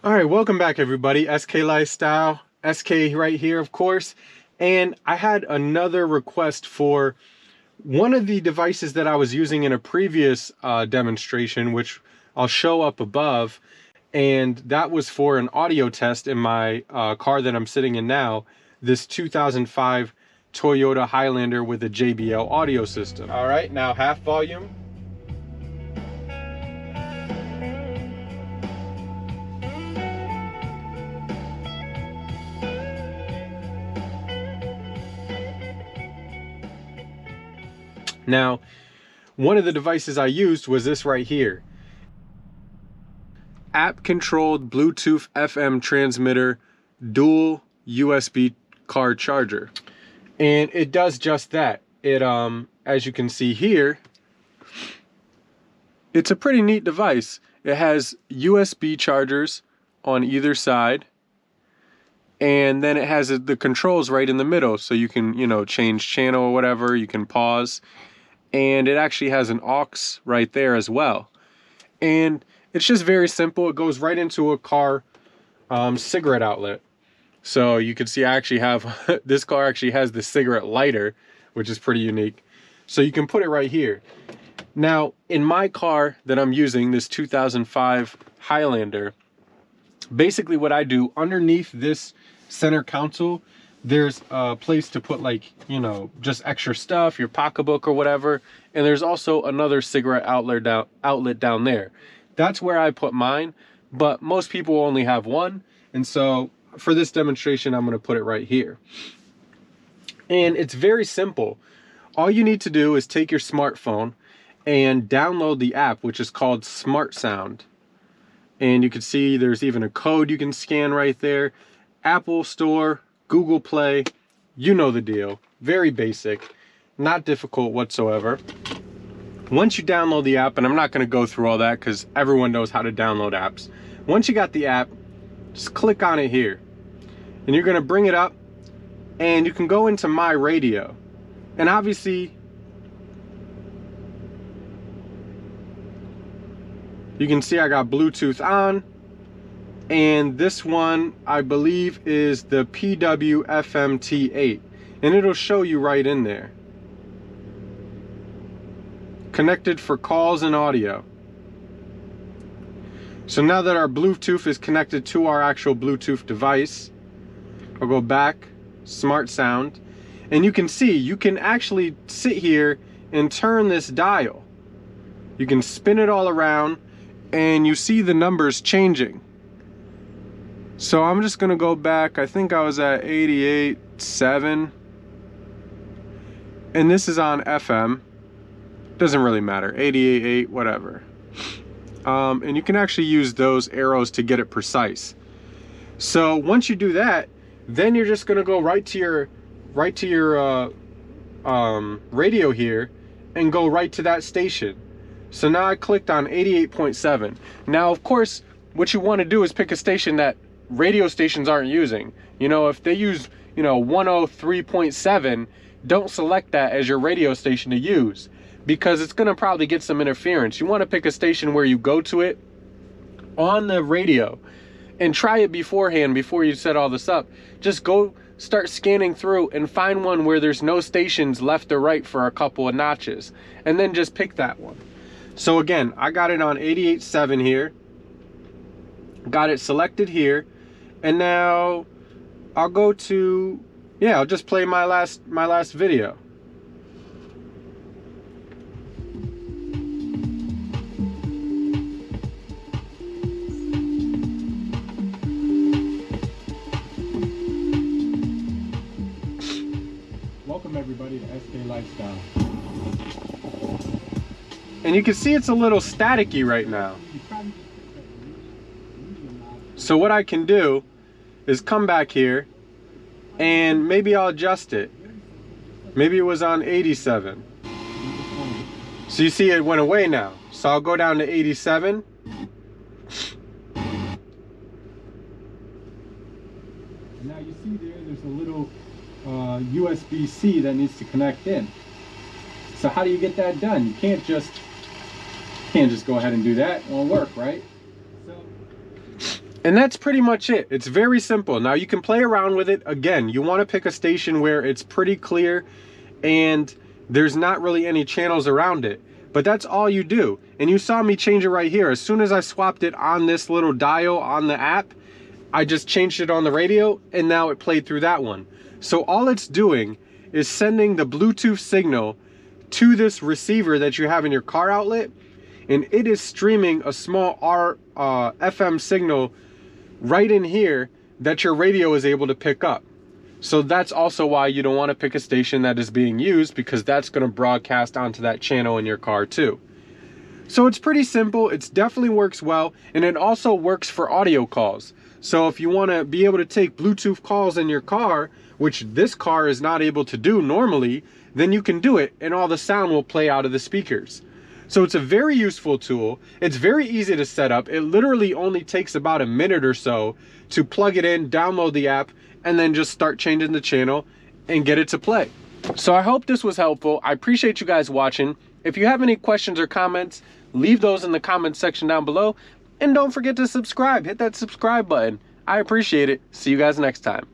All right, welcome back everybody. SK Lifestyle, SK right here, of course. And I had another request for one of the devices that I was using in a previous demonstration, which I'll show up above. And that was for an audio test in my car that I'm sitting in now, this 2005 Toyota Highlander with a JBL audio system. All right, now half volume. Now, one of the devices I used was this right here. App-controlled Bluetooth FM transmitter, dual USB car charger. And it does just that. It, as you can see here, it's a pretty neat device. It has USB chargers on either side. And then it has the controls right in the middle. So you can, change channel or whatever. You can pause. And it actually has an aux right there as well. And it's just very simple. It goes right into a car cigarette outlet. So you can see I actually have, this car actually has the cigarette lighter, which is pretty unique. So you can put it right here. Now, in my car that I'm using, this 2005 Highlander, basically what I do, underneath this center console, there's a place to put just extra stuff, your pocketbook or whatever. And there's also another cigarette outlet down there. That's where I put mine, but most people only have one. And so for this demonstration, I'm gonna put it right here. And it's very simple. All you need to do is take your smartphone and download the app, which is called smartSOUND. And you can see there's even a code you can scan right there. Apple Store, Google Play, you know the deal. Very basic, not difficult whatsoever. Once you download the app, and I'm not going to go through all that because everyone knows how to download apps. Once you got the app, just click on it here. And you're going to bring it up, and you can go into My Radio. And obviously, you can see I got Bluetooth on. And this one, I believe, is the PWFMT8. And it'll show you right in there. Connected for calls and audio. So now that our Bluetooth is connected to our actual Bluetooth device, I'll go back, smartSOUND. And you can see, you can actually sit here and turn this dial. You can spin it all around and you see the numbers changing. So I'm just gonna go back, I think I was at 88.7. And this is on FM. Doesn't really matter, 88.8, whatever. And you can actually use those arrows to get it precise. So once you do that, then you're just gonna go right to your radio here and go right to that station. So now I clicked on 88.7. Now, of course, what you wanna do is pick a station that radio stations aren't using. If they use 103.7, don't select that as your radio station to use because it's going to probably get some interference. You want to pick a station where you go to it on the radio and try it beforehand before you set all this up. Just go start scanning through and find one where there's no stations left or right for a couple of notches, and then just pick that one. So again, I got it on 88.7 here, got it selected here. And now I'll go to, I'll just play my last video. Welcome everybody to SK Lifestyle. And you can see it's a little staticky right now. So what I can do is come back here and maybe I'll adjust it. Maybe it was on 87. So you see it went away now. So I'll go down to 87. And now you see there's a little USB-C that needs to connect in. So how do you get that done? You can't just go ahead and do that. It won't work, right? And that's pretty much it. It's very simple. Now you can play around with it. Again, you want to pick a station where it's pretty clear and there's not really any channels around it. But that's all you do. And you saw me change it right here. As soon as I swapped it on this little dial on the app, I just changed it on the radio and now it played through that one. So all it's doing is sending the Bluetooth signal to this receiver that you have in your car outlet, and it is streaming a small FM signal right in here that your radio is able to pick up. So that's also why you don't want to pick a station that is being used, because that's going to broadcast onto that channel in your car too. So it's pretty simple. It definitely works well, and it also works for audio calls. So if you want to be able to take Bluetooth calls in your car, which this car is not able to do normally, then you can do it and all the sound will play out of the speakers. So it's a very useful tool. It's very easy to set up. It literally only takes about a minute or so to plug it in, download the app, and then just start changing the channel and get it to play. So I hope this was helpful. I appreciate you guys watching. If you have any questions or comments, leave those in the comments section down below. And don't forget to subscribe. Hit that subscribe button. I appreciate it. See you guys next time.